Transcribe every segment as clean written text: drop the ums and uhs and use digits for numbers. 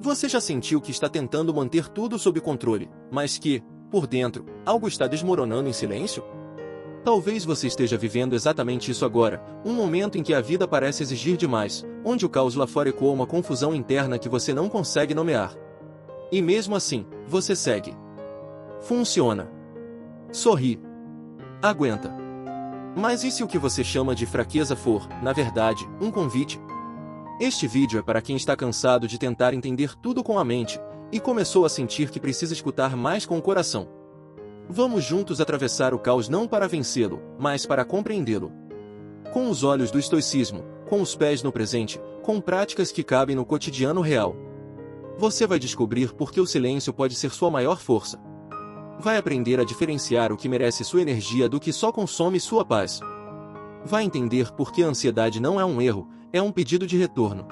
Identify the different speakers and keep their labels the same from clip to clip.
Speaker 1: Você já sentiu que está tentando manter tudo sob controle, mas que, por dentro, algo está desmoronando em silêncio? Talvez você esteja vivendo exatamente isso agora, um momento em que a vida parece exigir demais, onde o caos lá fora ecoa uma confusão interna que você não consegue nomear. E mesmo assim, você segue. Funciona. Sorri. Aguenta. Mas e se o que você chama de fraqueza for, na verdade, um convite? Este vídeo é para quem está cansado de tentar entender tudo com a mente, e começou a sentir que precisa escutar mais com o coração. Vamos juntos atravessar o caos não para vencê-lo, mas para compreendê-lo. Com os olhos do estoicismo, com os pés no presente, com práticas que cabem no cotidiano real. Você vai descobrir por que o silêncio pode ser sua maior força. Vai aprender a diferenciar o que merece sua energia do que só consome sua paz. Vai entender por que a ansiedade não é um erro, é um pedido de retorno.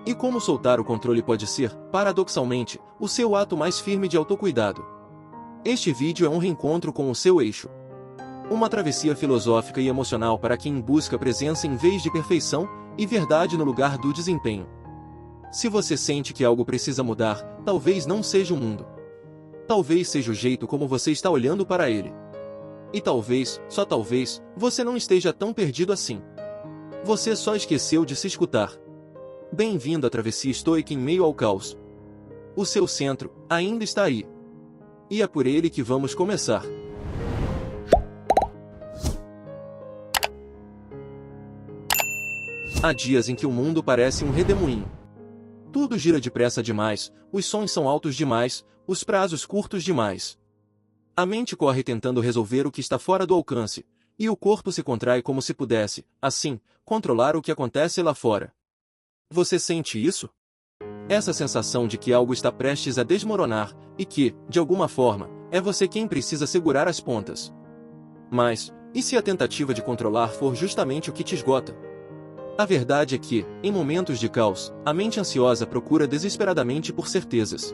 Speaker 1: E como soltar o controle pode ser, paradoxalmente, o seu ato mais firme de autocuidado. Este vídeo é um reencontro com o seu eixo. Uma travessia filosófica e emocional para quem busca presença em vez de perfeição, e verdade no lugar do desempenho. Se você sente que algo precisa mudar, talvez não seja o mundo. Talvez seja o jeito como você está olhando para ele. E talvez, só talvez, você não esteja tão perdido assim. Você só esqueceu de se escutar. Bem-vindo à travessia estoica em meio ao caos. O seu centro ainda está aí. E é por ele que vamos começar. Há dias em que o mundo parece um redemoinho. Tudo gira depressa demais, os sons são altos demais, os prazos curtos demais. A mente corre tentando resolver o que está fora do alcance, e o corpo se contrai como se pudesse, assim, controlar o que acontece lá fora. Você sente isso? Essa sensação de que algo está prestes a desmoronar, e que, de alguma forma, é você quem precisa segurar as pontas. Mas, e se a tentativa de controlar for justamente o que te esgota? A verdade é que, em momentos de caos, a mente ansiosa procura desesperadamente por certezas.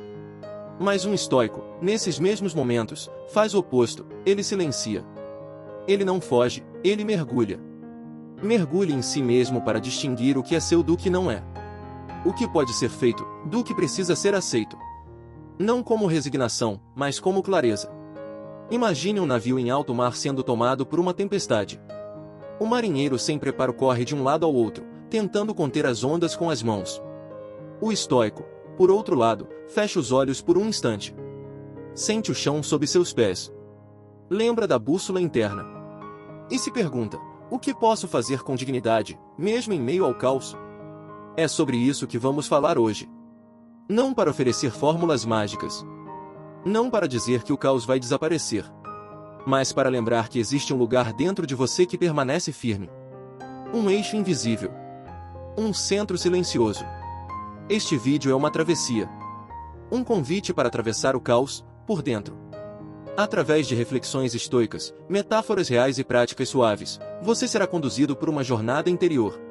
Speaker 1: Mas um estoico, nesses mesmos momentos, faz o oposto, ele silencia. Ele não foge, ele mergulha. Mergulhe em si mesmo para distinguir o que é seu do que não é. O que pode ser feito, do que precisa ser aceito. Não como resignação, mas como clareza. Imagine um navio em alto mar sendo tomado por uma tempestade. O marinheiro sem preparo corre de um lado ao outro, tentando conter as ondas com as mãos. O estoico, por outro lado, fecha os olhos por um instante. Sente o chão sob seus pés. Lembra da bússola interna. E se pergunta, o que posso fazer com dignidade, mesmo em meio ao caos? É sobre isso que vamos falar hoje. Não para oferecer fórmulas mágicas. Não para dizer que o caos vai desaparecer. Mas para lembrar que existe um lugar dentro de você que permanece firme. Um eixo invisível. Um centro silencioso. Este vídeo é uma travessia. Um convite para atravessar o caos, por dentro. Através de reflexões estoicas, metáforas reais e práticas suaves, você será conduzido por uma jornada interior.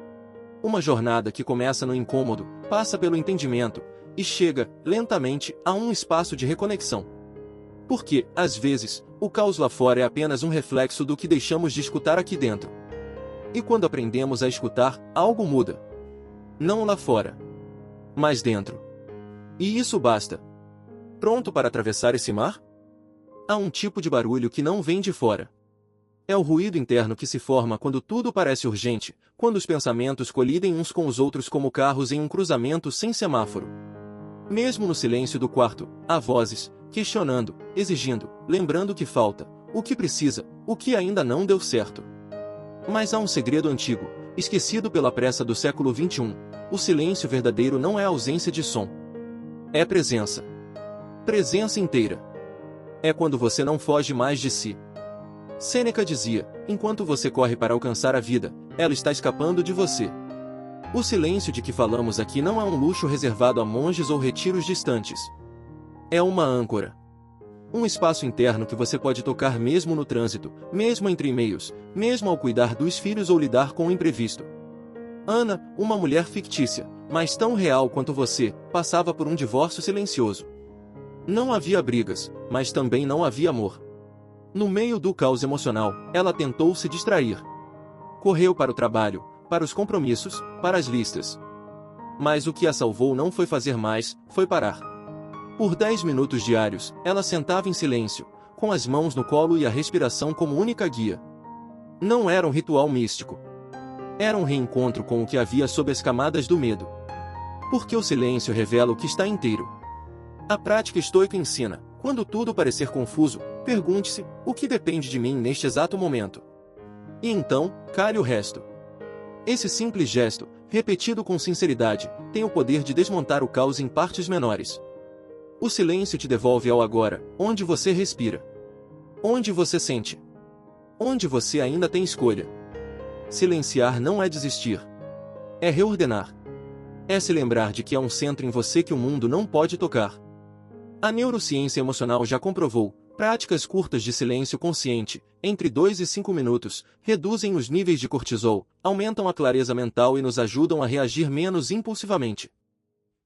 Speaker 1: Uma jornada que começa no incômodo, passa pelo entendimento, e chega, lentamente, a um espaço de reconexão. Porque, às vezes, o caos lá fora é apenas um reflexo do que deixamos de escutar aqui dentro. E quando aprendemos a escutar, algo muda. Não lá fora, mas dentro. E isso basta. Pronto para atravessar esse mar? Há um tipo de barulho que não vem de fora. É o ruído interno que se forma quando tudo parece urgente, quando os pensamentos colidem uns com os outros como carros em um cruzamento sem semáforo. Mesmo no silêncio do quarto, há vozes, questionando, exigindo, lembrando o que falta, o que precisa, o que ainda não deu certo. Mas há um segredo antigo, esquecido pela pressa do século XXI. O silêncio verdadeiro não é ausência de som. É presença. Presença inteira. É quando você não foge mais de si. Sêneca dizia, enquanto você corre para alcançar a vida, ela está escapando de você. O silêncio de que falamos aqui não é um luxo reservado a monges ou retiros distantes. É uma âncora. Um espaço interno que você pode tocar mesmo no trânsito, mesmo entre e-mails, mesmo ao cuidar dos filhos ou lidar com o imprevisto. Ana, uma mulher fictícia, mas tão real quanto você, passava por um divórcio silencioso. Não havia brigas, mas também não havia amor. No meio do caos emocional, ela tentou se distrair. Correu para o trabalho, para os compromissos, para as listas. Mas o que a salvou não foi fazer mais, foi parar. Por 10 minutos diários, ela sentava em silêncio, com as mãos no colo e a respiração como única guia. Não era um ritual místico. Era um reencontro com o que havia sob as camadas do medo. Porque o silêncio revela o que está inteiro. A prática estoica ensina, quando tudo parecer confuso, pergunte-se, o que depende de mim neste exato momento? E então, cale o resto. Esse simples gesto, repetido com sinceridade, tem o poder de desmontar o caos em partes menores. O silêncio te devolve ao agora, onde você respira. Onde você sente. Onde você ainda tem escolha. Silenciar não é desistir. É reordenar. É se lembrar de que há um centro em você que o mundo não pode tocar. A neurociência emocional já comprovou, práticas curtas de silêncio consciente, entre 2 e 5 minutos, reduzem os níveis de cortisol, aumentam a clareza mental e nos ajudam a reagir menos impulsivamente.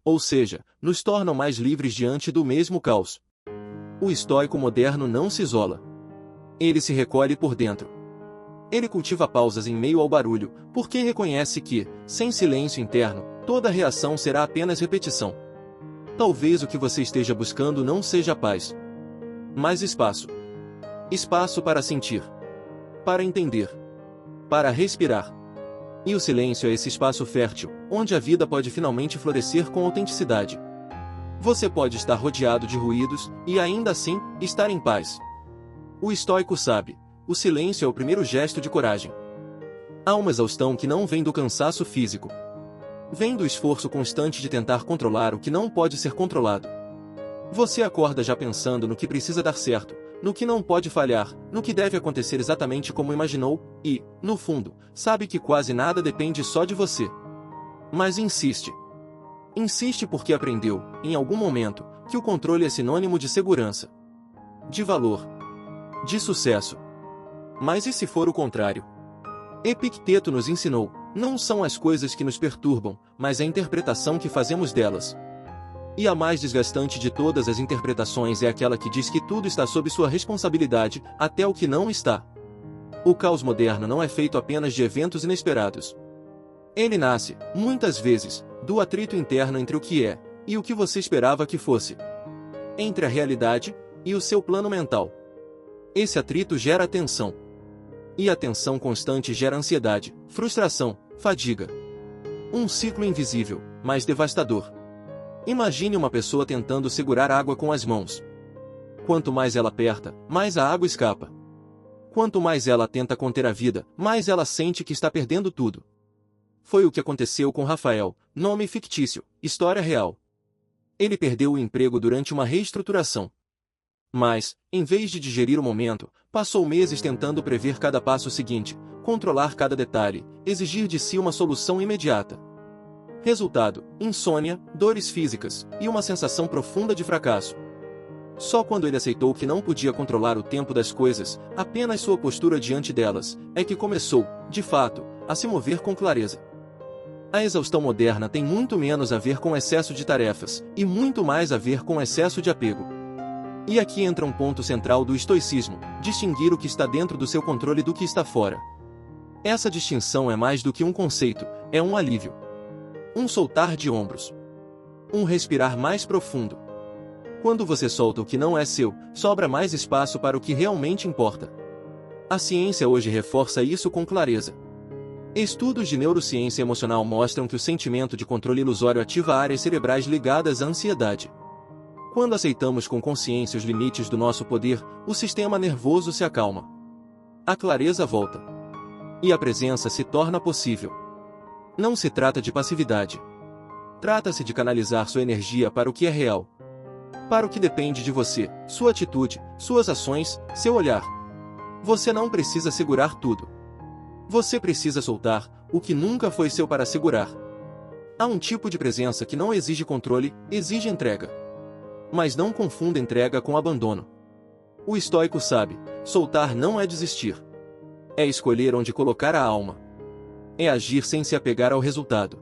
Speaker 1: Ou seja, nos tornam mais livres diante do mesmo caos. O estoico moderno não se isola. Ele se recolhe por dentro. Ele cultiva pausas em meio ao barulho, porque reconhece que, sem silêncio interno, toda reação será apenas repetição. Talvez o que você esteja buscando não seja paz, mas espaço. Espaço para sentir. Para entender. Para respirar. E o silêncio é esse espaço fértil, onde a vida pode finalmente florescer com autenticidade. Você pode estar rodeado de ruídos, e ainda assim, estar em paz. O estoico sabe, o silêncio é o primeiro gesto de coragem. Há uma exaustão que não vem do cansaço físico. Vem do esforço constante de tentar controlar o que não pode ser controlado. Você acorda já pensando no que precisa dar certo, no que não pode falhar, no que deve acontecer exatamente como imaginou, e, no fundo, sabe que quase nada depende só de você. Mas insiste. Insiste porque aprendeu, em algum momento, que o controle é sinônimo de segurança, de valor, de sucesso. Mas e se for o contrário? Epicteto nos ensinou, não são as coisas que nos perturbam, mas a interpretação que fazemos delas. E a mais desgastante de todas as interpretações é aquela que diz que tudo está sob sua responsabilidade, até o que não está. O caos moderno não é feito apenas de eventos inesperados. Ele nasce, muitas vezes, do atrito interno entre o que é, e o que você esperava que fosse. Entre a realidade, e o seu plano mental. Esse atrito gera tensão. E a tensão constante gera ansiedade, frustração, fadiga. Um ciclo invisível, mas devastador. Imagine uma pessoa tentando segurar água com as mãos. Quanto mais ela aperta, mais a água escapa. Quanto mais ela tenta conter a vida, mais ela sente que está perdendo tudo. Foi o que aconteceu com Rafael, nome fictício, história real. Ele perdeu o emprego durante uma reestruturação. Mas, em vez de digerir o momento, passou meses tentando prever cada passo seguinte, controlar cada detalhe, exigir de si uma solução imediata. Resultado: insônia, dores físicas, e uma sensação profunda de fracasso. Só quando ele aceitou que não podia controlar o tempo das coisas, apenas sua postura diante delas, é que começou, de fato, a se mover com clareza. A exaustão moderna tem muito menos a ver com excesso de tarefas, e muito mais a ver com excesso de apego. E aqui entra um ponto central do estoicismo: distinguir o que está dentro do seu controle do que está fora. Essa distinção é mais do que um conceito, é um alívio. Um soltar de ombros. Um respirar mais profundo. Quando você solta o que não é seu, sobra mais espaço para o que realmente importa. A ciência hoje reforça isso com clareza. Estudos de neurociência emocional mostram que o sentimento de controle ilusório ativa áreas cerebrais ligadas à ansiedade. Quando aceitamos com consciência os limites do nosso poder, o sistema nervoso se acalma. A clareza volta. E a presença se torna possível. Não se trata de passividade. Trata-se de canalizar sua energia para o que é real. Para o que depende de você, sua atitude, suas ações, seu olhar. Você não precisa segurar tudo. Você precisa soltar o que nunca foi seu para segurar. Há um tipo de presença que não exige controle, exige entrega. Mas não confunda entrega com abandono. O estoico sabe, soltar não é desistir. É escolher onde colocar a alma. É agir sem se apegar ao resultado.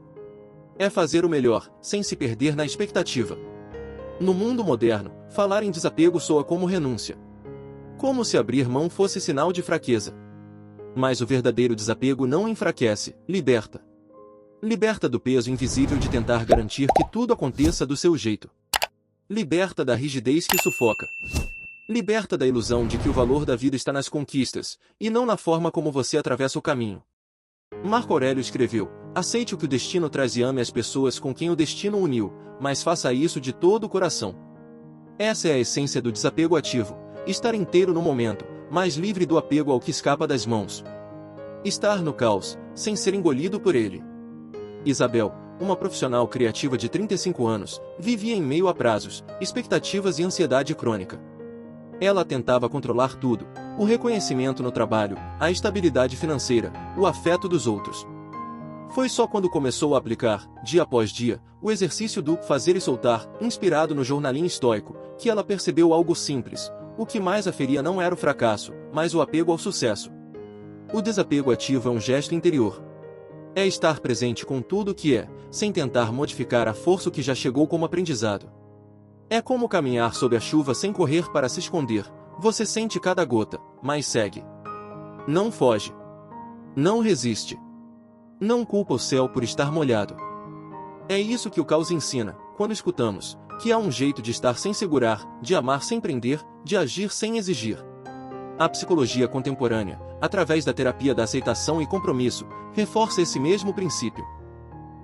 Speaker 1: É fazer o melhor, sem se perder na expectativa. No mundo moderno, falar em desapego soa como renúncia. Como se abrir mão fosse sinal de fraqueza. Mas o verdadeiro desapego não enfraquece, liberta. Liberta do peso invisível de tentar garantir que tudo aconteça do seu jeito. Liberta da rigidez que sufoca. Liberta da ilusão de que o valor da vida está nas conquistas, e não na forma como você atravessa o caminho. Marco Aurélio escreveu: aceite o que o destino traz e ame as pessoas com quem o destino uniu, mas faça isso de todo o coração. Essa é a essência do desapego ativo: estar inteiro no momento, mas livre do apego ao que escapa das mãos. Estar no caos, sem ser engolido por ele. Isabel, uma profissional criativa de 35 anos, vivia em meio a prazos, expectativas e ansiedade crônica. Ela tentava controlar tudo: o reconhecimento no trabalho, a estabilidade financeira, o afeto dos outros. Foi só quando começou a aplicar, dia após dia, o exercício do fazer e soltar, inspirado no jornalinho estoico, que ela percebeu algo simples: o que mais a feria não era o fracasso, mas o apego ao sucesso. O desapego ativo é um gesto interior. É estar presente com tudo o que é, sem tentar modificar à força o que já chegou como aprendizado. É como caminhar sob a chuva sem correr para se esconder: você sente cada gota, mas segue. Não foge. Não resiste. Não culpa o céu por estar molhado. É isso que o caos ensina, quando escutamos que há um jeito de estar sem segurar, de amar sem prender, de agir sem exigir. A psicologia contemporânea, através da terapia da aceitação e compromisso, reforça esse mesmo princípio.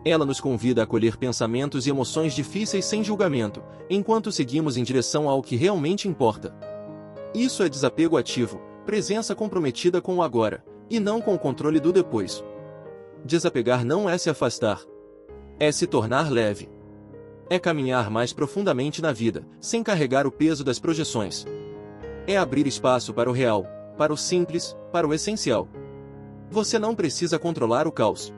Speaker 1: Ela nos convida a acolher pensamentos e emoções difíceis sem julgamento, enquanto seguimos em direção ao que realmente importa. Isso é desapego ativo, presença comprometida com o agora, e não com o controle do depois. Desapegar não é se afastar. É se tornar leve. É caminhar mais profundamente na vida, sem carregar o peso das projeções. É abrir espaço para o real, para o simples, para o essencial. Você não precisa controlar o caos.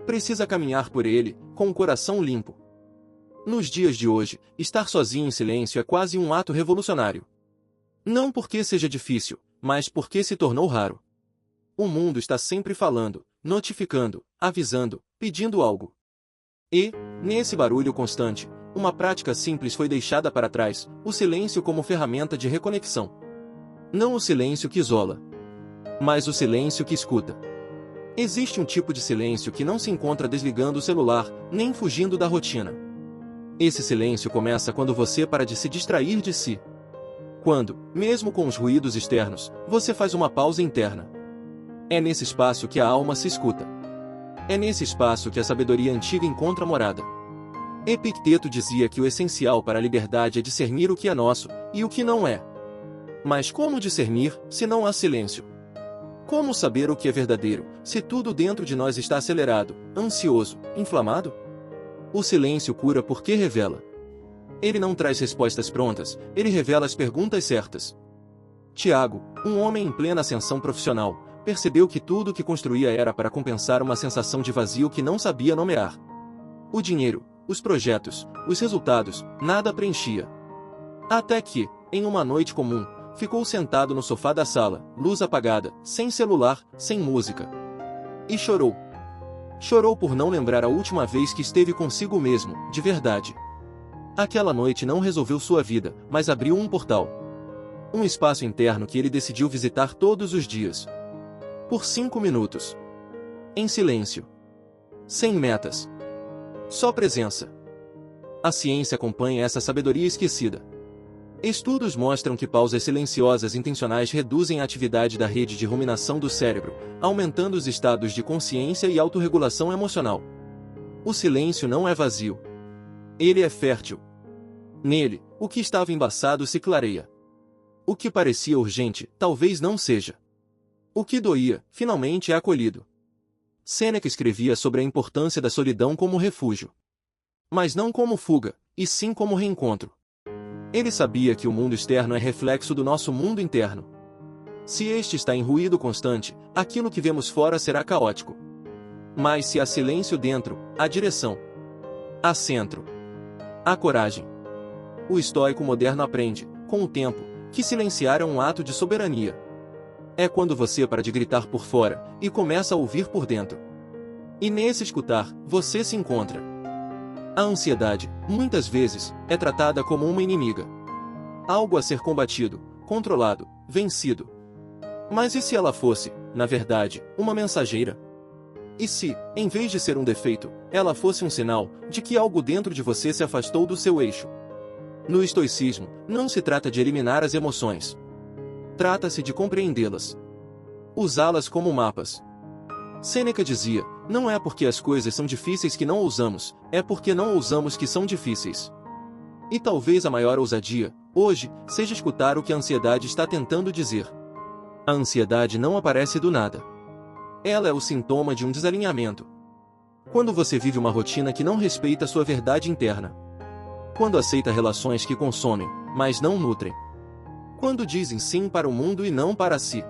Speaker 1: Precisa caminhar por ele, com o coração limpo. Nos dias de hoje, estar sozinho em silêncio é quase um ato revolucionário. Não porque seja difícil, mas porque se tornou raro. O mundo está sempre falando, notificando, avisando, pedindo algo. E, nesse barulho constante, uma prática simples foi deixada para trás: o silêncio como ferramenta de reconexão. Não o silêncio que isola, mas o silêncio que escuta. Existe um tipo de silêncio que não se encontra desligando o celular, nem fugindo da rotina. Esse silêncio começa quando você para de se distrair de si. Quando, mesmo com os ruídos externos, você faz uma pausa interna. É nesse espaço que a alma se escuta. É nesse espaço que a sabedoria antiga encontra morada. Epicteto dizia que o essencial para a liberdade é discernir o que é nosso, e o que não é. Mas como discernir, se não há silêncio? Como saber o que é verdadeiro, se tudo dentro de nós está acelerado, ansioso, inflamado? O silêncio cura porque revela. Ele não traz respostas prontas, ele revela as perguntas certas. Tiago, um homem em plena ascensão profissional, percebeu que tudo o que construía era para compensar uma sensação de vazio que não sabia nomear. O dinheiro, os projetos, os resultados, nada preenchia. Até que, em uma noite comum, ficou sentado no sofá da sala, luz apagada, sem celular, sem música. E chorou. Chorou por não lembrar a última vez que esteve consigo mesmo, de verdade. Aquela noite não resolveu sua vida, mas abriu um portal. Um espaço interno que ele decidiu visitar todos os dias. Por 5 minutos. Em silêncio. Sem metas. Só presença. A ciência acompanha essa sabedoria esquecida. Estudos mostram que pausas silenciosas intencionais reduzem a atividade da rede de ruminação do cérebro, aumentando os estados de consciência e autorregulação emocional. O silêncio não é vazio. Ele é fértil. Nele, o que estava embaçado se clareia. O que parecia urgente, talvez não seja. O que doía, finalmente é acolhido. Sêneca escrevia sobre a importância da solidão como refúgio. Mas não como fuga, e sim como reencontro. Ele sabia que o mundo externo é reflexo do nosso mundo interno. Se este está em ruído constante, aquilo que vemos fora será caótico. Mas se há silêncio dentro, há direção. Há centro. Há coragem. O estoico moderno aprende, com o tempo, que silenciar é um ato de soberania. É quando você para de gritar por fora, e começa a ouvir por dentro. E nesse escutar, você se encontra. A ansiedade, muitas vezes, é tratada como uma inimiga. Algo a ser combatido, controlado, vencido. Mas e se ela fosse, na verdade, uma mensageira? E se, em vez de ser um defeito, ela fosse um sinal de que algo dentro de você se afastou do seu eixo? No estoicismo, não se trata de eliminar as emoções. Trata-se de compreendê-las. Usá-las como mapas. Sêneca dizia, não é porque as coisas são difíceis que não ousamos, é porque não ousamos que são difíceis. E talvez a maior ousadia, hoje, seja escutar o que a ansiedade está tentando dizer. A ansiedade não aparece do nada. Ela é o sintoma de um desalinhamento. Quando você vive uma rotina que não respeita sua verdade interna. Quando aceita relações que consomem, mas não nutrem. Quando dizem sim para o mundo e não para si.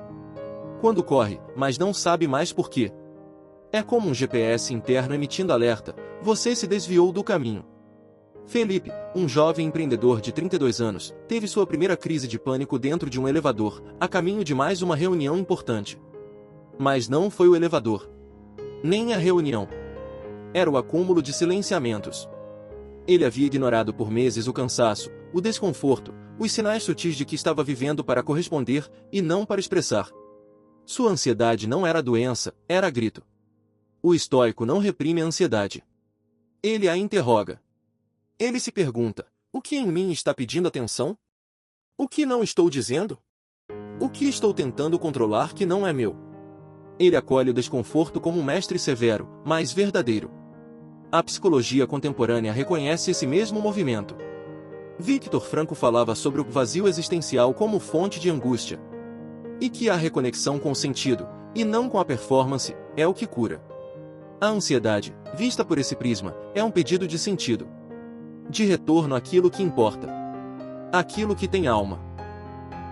Speaker 1: Quando corre, mas não sabe mais por quê. É como um GPS interno emitindo alerta, você se desviou do caminho. Felipe, um jovem empreendedor de 32 anos, teve sua primeira crise de pânico dentro de um elevador, a caminho de mais uma reunião importante. Mas não foi o elevador. Nem a reunião. Era o acúmulo de silenciamentos. Ele havia ignorado por meses o cansaço, o desconforto, os sinais sutis de que estava vivendo para corresponder, e não para expressar. Sua ansiedade não era doença, era grito. O estoico não reprime a ansiedade. Ele a interroga. Ele se pergunta, o que em mim está pedindo atenção? O que não estou dizendo? O que estou tentando controlar que não é meu? Ele acolhe o desconforto como um mestre severo, mas verdadeiro. A psicologia contemporânea reconhece esse mesmo movimento. Viktor Frankl falava sobre o vazio existencial como fonte de angústia. E que a reconexão com o sentido, e não com a performance, é o que cura. A ansiedade, vista por esse prisma, é um pedido de sentido. De retorno àquilo que importa. Aquilo que tem alma.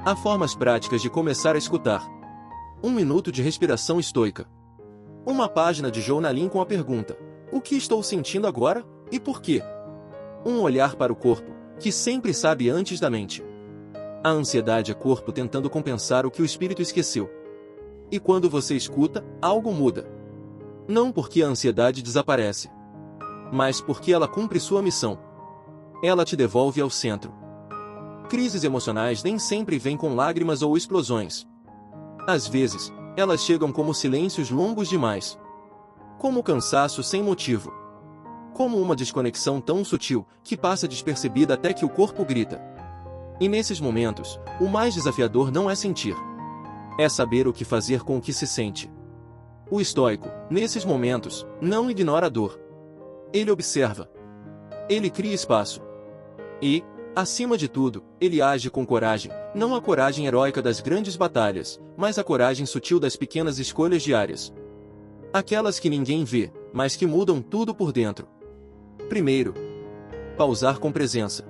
Speaker 1: Há formas práticas de começar a escutar. 1 minuto de respiração estoica. Uma página de journaling com a pergunta, o que estou sentindo agora, e por quê? Um olhar para o corpo, que sempre sabe antes da mente. A ansiedade é corpo tentando compensar o que o espírito esqueceu. E quando você escuta, algo muda. Não porque a ansiedade desaparece, mas porque ela cumpre sua missão. Ela te devolve ao centro. Crises emocionais nem sempre vêm com lágrimas ou explosões. Às vezes, elas chegam como silêncios longos demais. Como cansaço sem motivo. Como uma desconexão tão sutil, que passa despercebida até que o corpo grita. E nesses momentos, o mais desafiador não é sentir. É saber o que fazer com o que se sente. O estoico, nesses momentos, não ignora a dor. Ele observa. Ele cria espaço. E, acima de tudo, ele age com coragem, não a coragem heróica das grandes batalhas, mas a coragem sutil das pequenas escolhas diárias. Aquelas que ninguém vê, mas que mudam tudo por dentro. Primeiro, pausar com presença.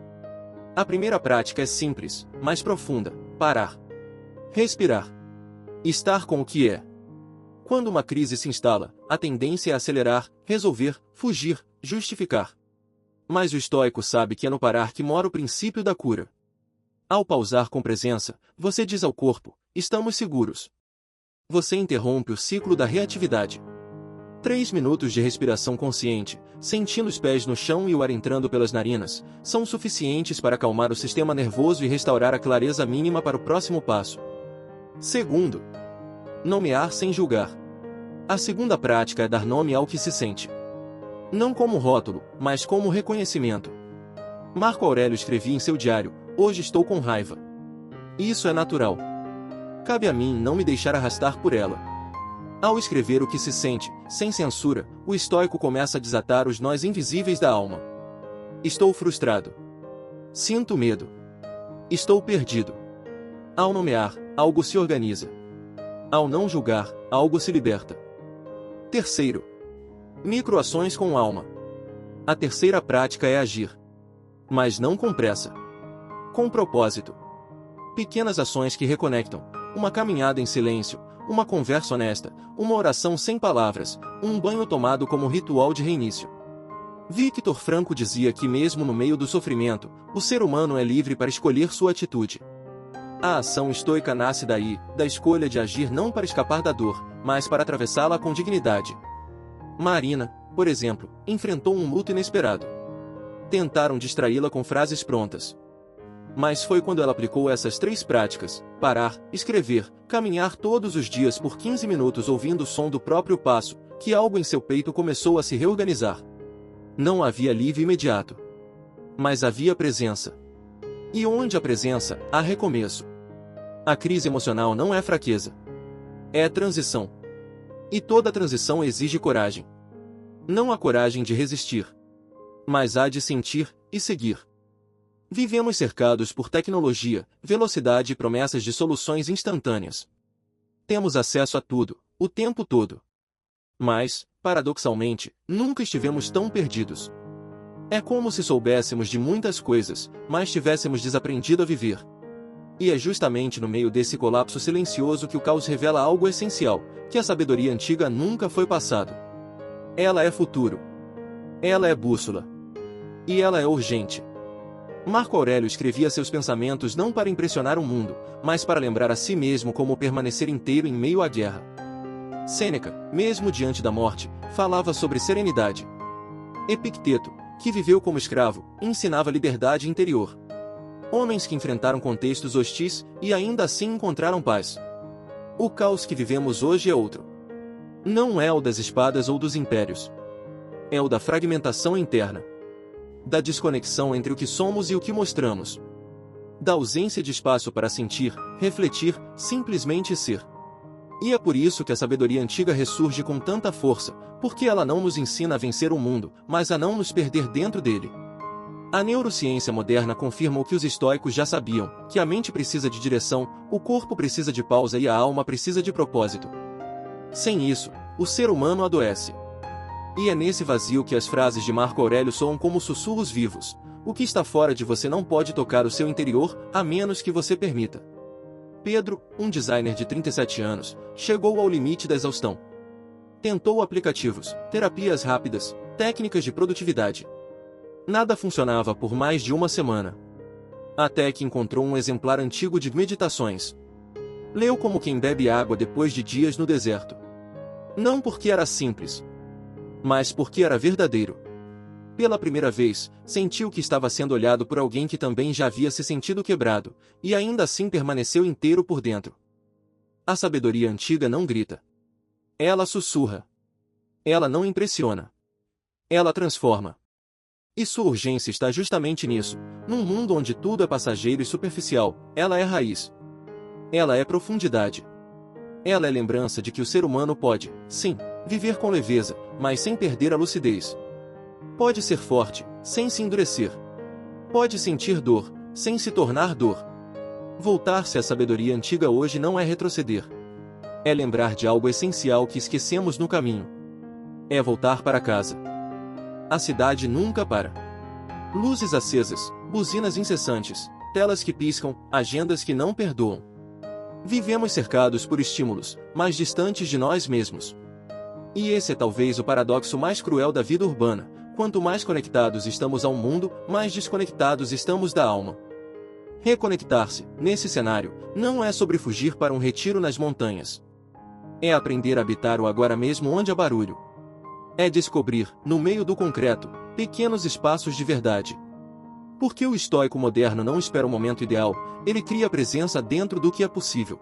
Speaker 1: A primeira prática é simples, mas profunda: parar. Respirar. Estar com o que é. Quando uma crise se instala, a tendência é acelerar, resolver, fugir, justificar. Mas o estoico sabe que é no parar que mora o princípio da cura. Ao pausar com presença, você diz ao corpo, estamos seguros. Você interrompe o ciclo da reatividade. 3 minutos de respiração consciente, sentindo os pés no chão e o ar entrando pelas narinas, são suficientes para acalmar o sistema nervoso e restaurar a clareza mínima para o próximo passo. Segundo, nomear sem julgar. A segunda prática é dar nome ao que se sente. Não como rótulo, mas como reconhecimento. Marco Aurélio escrevia em seu diário, hoje estou com raiva. Isso é natural. Cabe a mim não me deixar arrastar por ela. Ao escrever o que se sente, sem censura, o estoico começa a desatar os nós invisíveis da alma. Estou frustrado. Sinto medo. Estou perdido. Ao nomear, algo se organiza. Ao não julgar, algo se liberta. Terceiro, microações com alma. A terceira prática é agir. Mas não com pressa. Com propósito. Pequenas ações que reconectam. Uma caminhada em silêncio, uma conversa honesta, uma oração sem palavras, um banho tomado como ritual de reinício. Viktor Frankl dizia que mesmo no meio do sofrimento, o ser humano é livre para escolher sua atitude. A ação estoica nasce daí, da escolha de agir não para escapar da dor, mas para atravessá-la com dignidade. Marina, por exemplo, enfrentou um luto inesperado. Tentaram distraí-la com frases prontas. Mas foi quando ela aplicou essas 3 práticas, parar, escrever, caminhar todos os dias por 15 minutos ouvindo o som do próprio passo, que algo em seu peito começou a se reorganizar. Não havia alívio imediato. Mas havia presença. E onde há presença, há recomeço. A crise emocional não é fraqueza. É transição. E toda transição exige coragem. Não há coragem de resistir. Mas há de sentir e seguir. Vivemos cercados por tecnologia, velocidade e promessas de soluções instantâneas. Temos acesso a tudo, o tempo todo. Mas, paradoxalmente, nunca estivemos tão perdidos. É como se soubéssemos de muitas coisas, mas tivéssemos desaprendido a viver. E é justamente no meio desse colapso silencioso que o caos revela algo essencial, que a sabedoria antiga nunca foi passado. Ela é futuro. Ela é bússola. E ela é urgente. Marco Aurélio escrevia seus pensamentos não para impressionar o mundo, mas para lembrar a si mesmo como permanecer inteiro em meio à guerra. Sêneca, mesmo diante da morte, falava sobre serenidade. Epicteto, que viveu como escravo, ensinava liberdade interior. Homens que enfrentaram contextos hostis e ainda assim encontraram paz. O caos que vivemos hoje é outro. Não é o das espadas ou dos impérios. É o da fragmentação interna. Da desconexão entre o que somos e o que mostramos. Da ausência de espaço para sentir, refletir, simplesmente ser. E é por isso que a sabedoria antiga ressurge com tanta força, porque ela não nos ensina a vencer o mundo, mas a não nos perder dentro dele. A neurociência moderna confirma o que os estoicos já sabiam, que a mente precisa de direção, o corpo precisa de pausa e a alma precisa de propósito. Sem isso, o ser humano adoece. E é nesse vazio que as frases de Marco Aurélio soam como sussurros vivos. O que está fora de você não pode tocar o seu interior, a menos que você permita. Pedro, um designer de 37 anos, chegou ao limite da exaustão. Tentou aplicativos, terapias rápidas, técnicas de produtividade. Nada funcionava por mais de uma semana. Até que encontrou um exemplar antigo de Meditações. Leu como quem bebe água depois de dias no deserto. Não porque era simples, mas porque era verdadeiro. Pela primeira vez, sentiu que estava sendo olhado por alguém que também já havia se sentido quebrado, e ainda assim permaneceu inteiro por dentro. A sabedoria antiga não grita. Ela sussurra. Ela não impressiona. Ela transforma. E sua urgência está justamente nisso. Num mundo onde tudo é passageiro e superficial, ela é raiz. Ela é profundidade. Ela é lembrança de que o ser humano pode, sim, viver com leveza, mas sem perder a lucidez. Pode ser forte, sem se endurecer. Pode sentir dor, sem se tornar dor. Voltar-se à sabedoria antiga hoje não é retroceder. É lembrar de algo essencial que esquecemos no caminho. É voltar para casa. A cidade nunca para. Luzes acesas, buzinas incessantes, telas que piscam, agendas que não perdoam. Vivemos cercados por estímulos, mas distantes de nós mesmos. E esse é talvez o paradoxo mais cruel da vida urbana. Quanto mais conectados estamos ao mundo, mais desconectados estamos da alma. Reconectar-se, nesse cenário, não é sobre fugir para um retiro nas montanhas. É aprender a habitar o agora mesmo onde há barulho. É descobrir, no meio do concreto, pequenos espaços de verdade. Porque o estoico moderno não espera o momento ideal, ele cria presença dentro do que é possível.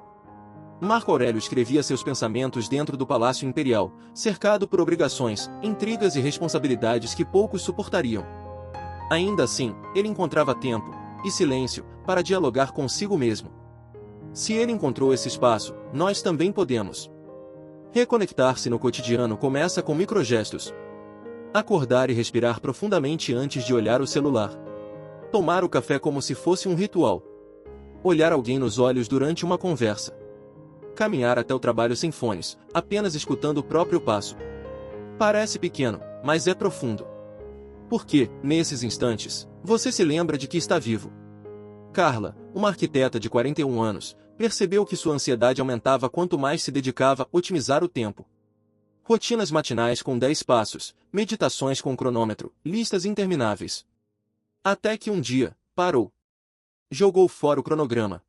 Speaker 1: Marco Aurélio escrevia seus pensamentos dentro do Palácio Imperial, cercado por obrigações, intrigas e responsabilidades que poucos suportariam. Ainda assim, ele encontrava tempo e silêncio para dialogar consigo mesmo. Se ele encontrou esse espaço, nós também podemos. Reconectar-se no cotidiano começa com microgestos. Acordar e respirar profundamente antes de olhar o celular. Tomar o café como se fosse um ritual. Olhar alguém nos olhos durante uma conversa. Caminhar até o trabalho sem fones, apenas escutando o próprio passo. Parece pequeno, mas é profundo. Porque, nesses instantes, você se lembra de que está vivo. Carla, uma arquiteta de 41 anos, percebeu que sua ansiedade aumentava quanto mais se dedicava a otimizar o tempo. Rotinas matinais com 10 passos, meditações com cronômetro, listas intermináveis. Até que um dia, parou. Jogou fora o cronograma.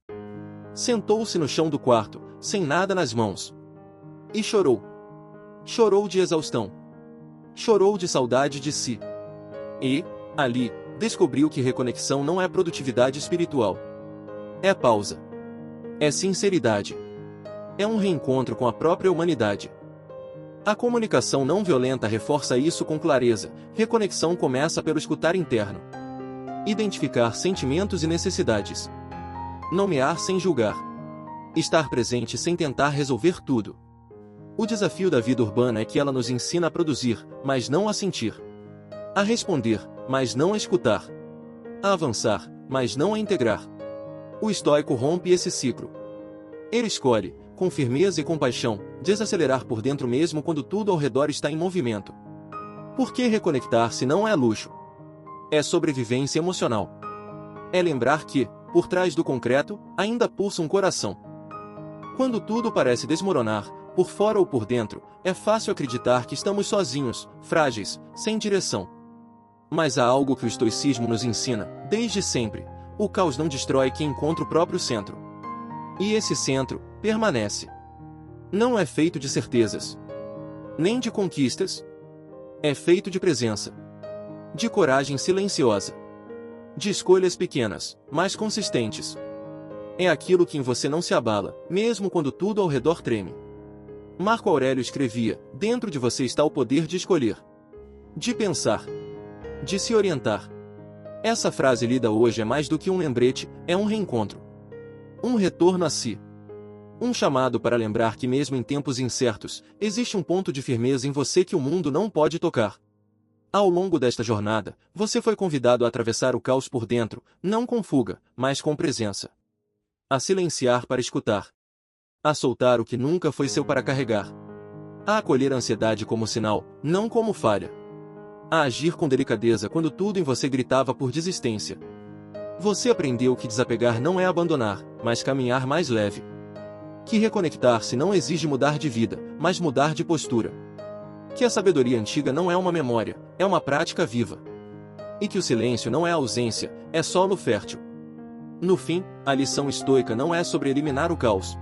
Speaker 1: Sentou-se no chão do quarto, sem nada nas mãos. E chorou. Chorou de exaustão. Chorou de saudade de si. E, ali, descobriu que reconexão não é produtividade espiritual. É pausa. É sinceridade. É um reencontro com a própria humanidade. A comunicação não violenta reforça isso com clareza. Reconexão começa pelo escutar interno. Identificar sentimentos e necessidades. Nomear sem julgar. Estar presente sem tentar resolver tudo. O desafio da vida urbana é que ela nos ensina a produzir, mas não a sentir. A responder, mas não a escutar. A avançar, mas não a integrar. O estoico rompe esse ciclo. Ele escolhe, com firmeza e compaixão, desacelerar por dentro mesmo quando tudo ao redor está em movimento. Por que reconectar-se não é luxo? É sobrevivência emocional. É lembrar que, por trás do concreto, ainda pulsa um coração. Quando tudo parece desmoronar, por fora ou por dentro, é fácil acreditar que estamos sozinhos, frágeis, sem direção. Mas há algo que o estoicismo nos ensina, desde sempre: o caos não destrói quem encontra o próprio centro. E esse centro permanece. Não é feito de certezas, nem de conquistas. É feito de presença, de coragem silenciosa, de escolhas pequenas, mas consistentes. É aquilo que em você não se abala, mesmo quando tudo ao redor treme. Marco Aurélio escrevia: dentro de você está o poder de escolher, de pensar, de se orientar. Essa frase lida hoje é mais do que um lembrete, é um reencontro. Um retorno a si. Um chamado para lembrar que mesmo em tempos incertos, existe um ponto de firmeza em você que o mundo não pode tocar. Ao longo desta jornada, você foi convidado a atravessar o caos por dentro, não com fuga, mas com presença. A silenciar para escutar. A soltar o que nunca foi seu para carregar. A acolher a ansiedade como sinal, não como falha. A agir com delicadeza quando tudo em você gritava por desistência. Você aprendeu que desapegar não é abandonar, mas caminhar mais leve. Que reconectar-se não exige mudar de vida, mas mudar de postura. Que a sabedoria antiga não é uma memória, é uma prática viva. E que o silêncio não é ausência, é solo fértil. No fim, a lição estoica não é sobre eliminar o caos.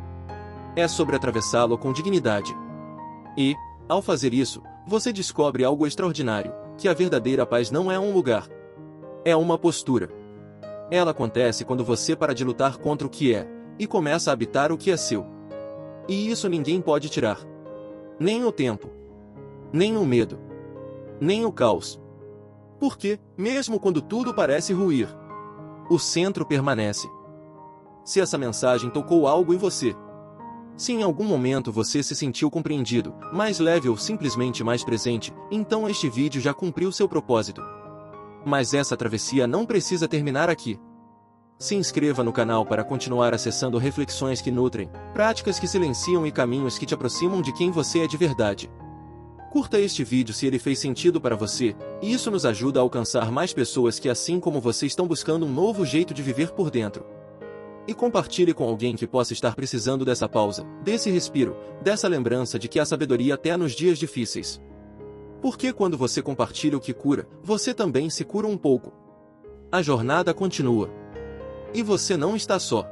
Speaker 1: É sobre atravessá-lo com dignidade. E, ao fazer isso, você descobre algo extraordinário, que a verdadeira paz não é um lugar. É uma postura. Ela acontece quando você para de lutar contra o que é, e começa a habitar o que é seu. E isso ninguém pode tirar. Nem o tempo. Nem o medo. Nem o caos. Porque, mesmo quando tudo parece ruir, o centro permanece. Se essa mensagem tocou algo em você, se em algum momento você se sentiu compreendido, mais leve ou simplesmente mais presente, então este vídeo já cumpriu seu propósito. Mas essa travessia não precisa terminar aqui. Se inscreva no canal para continuar acessando reflexões que nutrem, práticas que silenciam e caminhos que te aproximam de quem você é de verdade. Curta este vídeo se ele fez sentido para você, e isso nos ajuda a alcançar mais pessoas que assim como você estão buscando um novo jeito de viver por dentro. E compartilhe com alguém que possa estar precisando dessa pausa, desse respiro, dessa lembrança de que há sabedoria até nos dias difíceis. Porque quando você compartilha o que cura, você também se cura um pouco. A jornada continua. E você não está só.